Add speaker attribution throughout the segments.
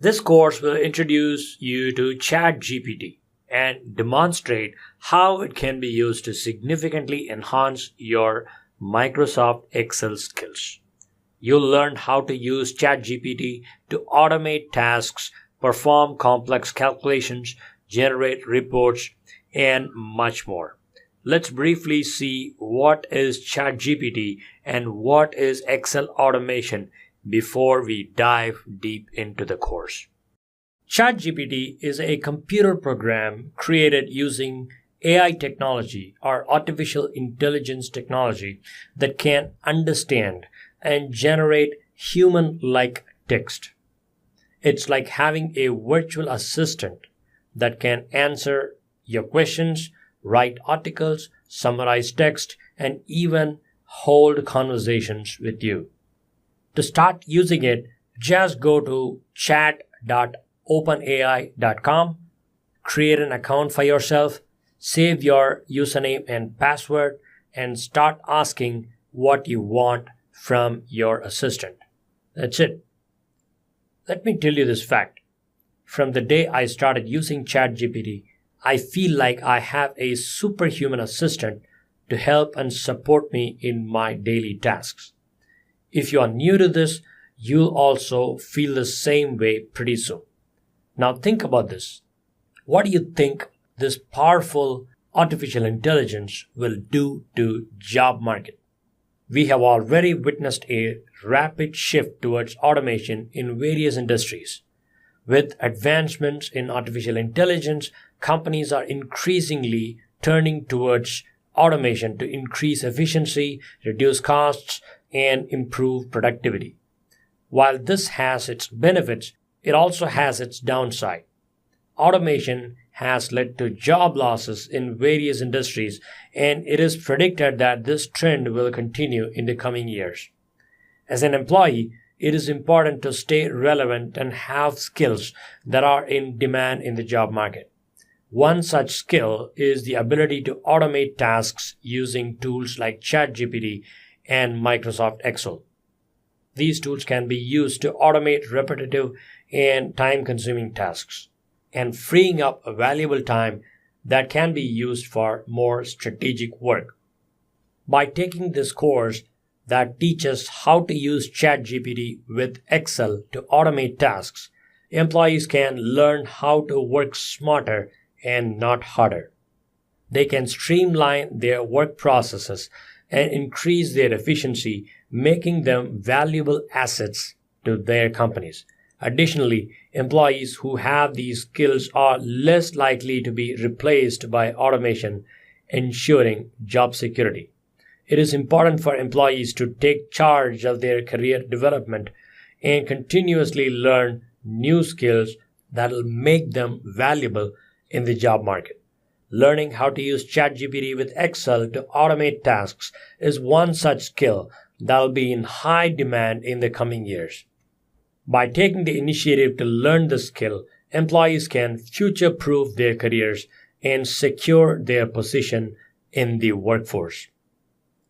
Speaker 1: This course will introduce you to ChatGPT and demonstrate how it can be used to significantly enhance your Microsoft Excel skills. You'll learn how to use ChatGPT to automate tasks, perform complex calculations, generate reports, and much more. Let's briefly see what is ChatGPT and what is Excel automation before we dive deep into the course. ChatGPT is a computer program created using AI technology or artificial intelligence technology that can understand and generate human-like text. It's like having a virtual assistant that can answer your questions, write articles, summarize text, and even hold conversations with you. To start using it, just go to chat.openai.com, create an account for yourself, save your username and password, and start asking what you want from your assistant. That's it. Let me tell you this fact. From the day I started using ChatGPT, I feel like I have a superhuman assistant to help and support me in my daily tasks. If you are new to this, you'll also feel the same way pretty soon. Now think about this. What do you think this powerful artificial intelligence will do to job market? We have already witnessed a rapid shift towards automation in various industries. With advancements in artificial intelligence, companies are increasingly turning towards automation to increase efficiency, reduce costs, and improve productivity. While this has its benefits, it also has its downside. Automation has led to job losses in various industries, and it is predicted that this trend will continue in the coming years. As an employee, it is important to stay relevant and have skills that are in demand in the job market. One such skill is the ability to automate tasks using tools like ChatGPT and Microsoft Excel. These tools can be used to automate repetitive and time-consuming tasks and freeing up valuable time that can be used for more strategic work. By taking this course that teaches how to use ChatGPT with Excel to automate tasks, employees can learn how to work smarter and not harder. They can streamline their work processes and increase their efficiency, making them valuable assets to their companies. Additionally, employees who have these skills are less likely to be replaced by automation, ensuring job security. It is important for employees to take charge of their career development and continuously learn new skills that will make them valuable in the job market. Learning how to use ChatGPT with Excel to automate tasks is one such skill that will be in high demand in the coming years. By taking the initiative to learn the skill, employees can future-proof their careers and secure their position in the workforce.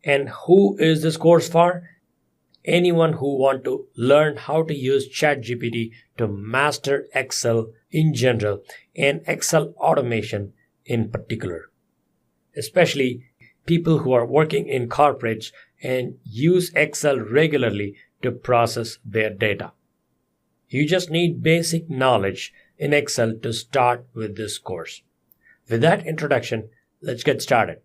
Speaker 1: And who is this course for? Anyone who wants to learn how to use ChatGPT to master Excel in general and Excel automation in particular. Especially people who are working in corporates and use Excel regularly to process their data. You just need basic knowledge in Excel to start with this course. With that introduction, let's get started.